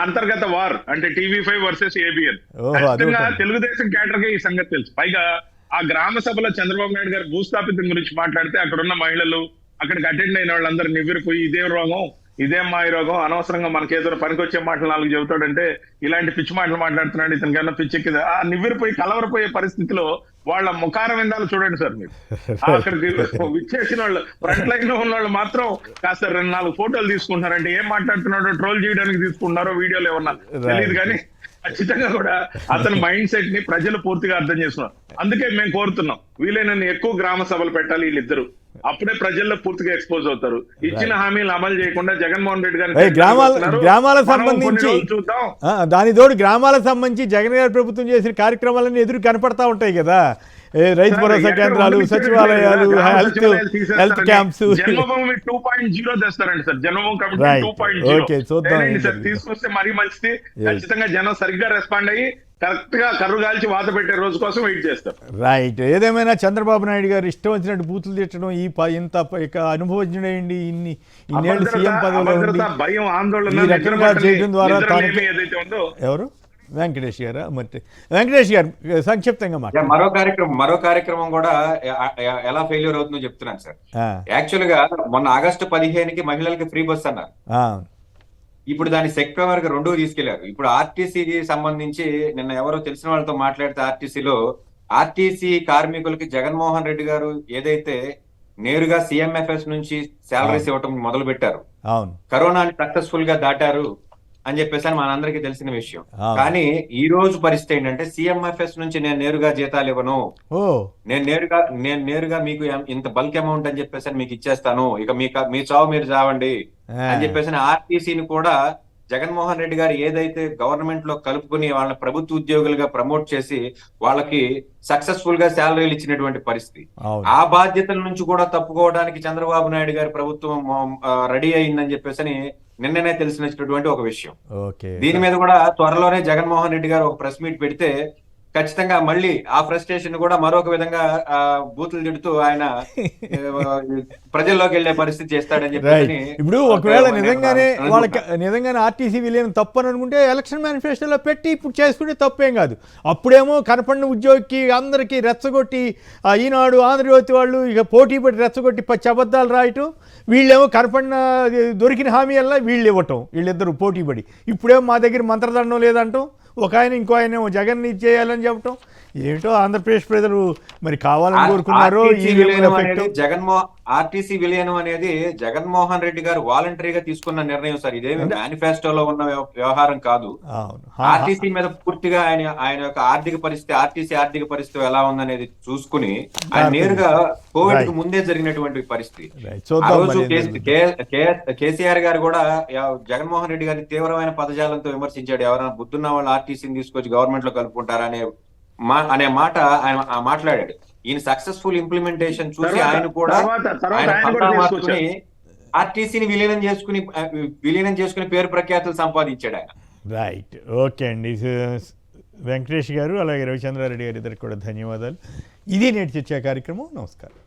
అంతర్గత వార్ అంటే TV5 versus ABN, Telugu Desam cadre గా ఈ సంగతి తెలుసు. పైగా ఆ గ్రామ సభలో చంద్రబాబు నాయుడు గారు భూస్థాపితం గురించి మాట్లాడితే అక్కడ ఉన్న మహిళలు, అక్కడికి అటెండ్ అయిన వాళ్ళందరూ నివ్వెరపోయి ఇదేం రోగం, ఇదేం మాయ రోగం, అనవసరంగా మనకేదో పనికొచ్చే మాటలు 4 చెబుతాడంటే ఇలాంటి పిచ్చి మాటలు మాట్లాడుతున్నాడు, ఇతనికన్నా పిచ్చెక్కిదా, ఆ నివ్వెరపోయి కలవరపోయే పరిస్థితిలో వాళ్ళ ముఖార విందాలు చూడండి సార్ మీరు. అక్కడికి విచ్చేసిన వాళ్ళు, ఫ్రంట్ లైన్ లో ఉన్న వాళ్ళు మాత్రం కాస్త 2-4 ఫోటోలు తీసుకుంటున్నారంటే ఏం మాట్లాడుతున్నాడో ట్రోల్ చేయడానికి తీసుకుంటున్నారో వీడియోలు ఏమన్నా తెలియదు. కానీ ఖచ్చితంగా కూడా అతని మైండ్ సెట్ ని ప్రజలు పూర్తిగా అర్థం చేస్తున్నారు. అందుకే మేము కోరుతున్నాం వీలైనన్ని ఎక్కువ గ్రామ సభలు పెట్టాలి వీళ్ళిద్దరు, అప్పుడే ప్రజల్లో పూర్తిగా ఎక్స్పోజ్ అవుతారు. ఇచ్చిన హామీలు అమలు చేయకుండా జగన్మోహన్ రెడ్డి గారు గ్రామాలకు సంబంధించి చూద్దాం, దాని తోడు గ్రామాలకు సంబంధించి జగన్ గారి ప్రభుత్వం చేసిన కార్యక్రమాలన్నీ ఎదురు కనపడతా ఉంటాయి కదా, రైతు భరోసా కేంద్రాలు, సచివాలయాలు, హెల్త్ క్యాంప్స్. జన్మభూమి 2.0 తెస్తారండి సార్, జన్మభూమి కమిటీ 2.0 తీసుకొస్తే మరీ మంచిది. ఖచ్చితంగా జనం సరిగ్గా రెస్పాండ్ అయ్యి కరెక్ట్ గా కర్రు కాల్చి వాత పెట్టే రోజు కోసం వెయిట్ చేస్తారు. రైట్, ఏదేమైనా చంద్రబాబు నాయుడు గారు ఇష్టం వచ్చినట్టు బూతులు తిట్టడం, ఇంత అనుభవించండి ఇన్నేళ్ళు సీఎం పదవిలో భయం ఆందోళన చేయడం ద్వారా ఎవరు వెంకటేష్ గారు, మరి వెంకటేష్ గారు సంక్షిప్తంగా మరో కార్యక్రమం కూడా ఎలా ఫెయిల్యూర్ అవుతుందో చెప్తున్నాను సార్. యాక్చువల్ గా మొన్న ఆగస్టు 15కి మహిళలకి ఫ్రీ బస్ అన్నారు, ఇప్పుడు దాన్ని సెప్టెంబర్ 2 తీసుకెళ్లారు. ఇప్పుడు ఆర్టీసీకి సంబంధించి నిన్న ఎవరో తెలిసిన వాళ్ళతో మాట్లాడితే ఆర్టీసీ కార్మికులకి జగన్మోహన్ రెడ్డి గారు ఏదైతే నేరుగా CMFS నుంచి శాలరీస్ ఇవ్వటం మొదలు పెట్టారు, కరోనాని సక్సెస్ఫుల్ గా దాటారు అని చెప్పేసి మనందరికీ తెలిసిన విషయం. కానీ ఈ రోజు పరిస్థితి ఏంటంటే CMFS నుంచి నేను నేరుగా జీతాలు ఇవ్వను, నేను నేరుగా మీకు ఇంత బల్క్ అమౌంట్ అని చెప్పేసి మీకు ఇచ్చేస్తాను, ఇక మీ చావు మీరు చావండి అని చెప్పేసి ఆర్టీసీని కూడా జగన్మోహన్ రెడ్డి గారు ఏదైతే గవర్నమెంట్ లో కలుపుకుని వాళ్ళని ప్రభుత్వ ఉద్యోగులుగా ప్రమోట్ చేసి వాళ్ళకి సక్సెస్ఫుల్ గా శాలరీలు ఇచ్చినటువంటి పరిస్థితి, ఆ బాధ్యతల నుంచి కూడా తప్పుకోవడానికి చంద్రబాబు నాయుడు గారి ప్రభుత్వం రెడీ అయిందని చెప్పేసి నిన్ననే తెలిసినటువంటి ఒక విషయం. దీని మీద కూడా త్వరలోనే జగన్మోహన్ రెడ్డి గారు ఒక ప్రెస్ మీట్ పెడితే ఖచ్చితంగా మళ్ళీ ఆ ఫ్రస్ట్రేషన్ కూడా మరొక విధంగా బూతులు తిడుతూ ఆయన ప్రజల్లోకి వెళ్లే పరిస్థితి చేస్తాడని చెప్పి. ఇప్పుడు ఒకవేళ నిజంగానే ఆర్టీసీ విలీనం తప్పని అనుకుంటే ఎలక్షన్ మేనిఫెస్టోలో పెట్టి ఇప్పుడు చేసుకుంటే తప్పేం కాదు. అప్పుడేమో కనపడిన ఉద్యోగికి అందరికీ రెచ్చగొట్టి ఈనాడు ఆంధ్రజ్యోతి వాళ్ళు ఇక పోటీ పడి రెచ్చగొట్టి 10 అబద్ధాలు రాయటం, వీళ్ళేమో కనపడిన దొరికిన హామీ వల్ల వీళ్ళు ఇవ్వటం, వీళ్ళిద్దరు పోటీ పడి. ఇప్పుడేమో మా దగ్గర మంత్రదండం లేదంటాం, ఒక ఆయన ఇంకో ఆయన జగన్ ఇచ్చేయాలని చెప్పటం. ఏమిటో ఆంధ్రప్రదేశ్ ప్రజలు మరి కావాలని కోరుకున్నారో. ఆర్టీసీ విలీనం అనేది జగన్మోహన్ రెడ్డి గారు వాలంటరీగా తీసుకున్న నిర్ణయం సార్, ఇదేమి మేనిఫెస్టోలో ఉన్న వ్యవహారం కాదు. ఆర్టీసీ మీద పూర్తిగా ఆయన యొక్క ఆర్టీసీ ఆర్థిక పరిస్థితి ఎలా ఉందనేది చూసుకుని ఆయన నేరుగా కోవిడ్ కు ముందే జరిగినటువంటి పరిస్థితి. ఆ రోజు కేసీఆర్ గారు కూడా జగన్మోహన్ రెడ్డి గారిని తీవ్రమైన పదజాలంతో విమర్శించాడు. ఎవరైనా బుద్ధున్న వాళ్ళు ఆర్టీసీని తీసుకొచ్చి గవర్నమెంట్ లో కలుపుకుంటారా అనే మాట ఆయన మాట్లాడాడు. ఈయన సక్సెస్ఫుల్ ఇంప్లిమెంటేషన్ చూసి ఆయన కూడా ఆర్టీసీని విలీనం చేసుకుని పేరు ప్రఖ్యాతులు సంపాదించాడు ఆయన. రైట్, ఓకే అండి వెంకటేష్ గారు, అలాగే రవిచంద్రారెడ్డి గారు ఇద్దరికి కూడా ధన్యవాదాలు. ఇది నేటి చర్చా కార్యక్రమం. నమస్కారం.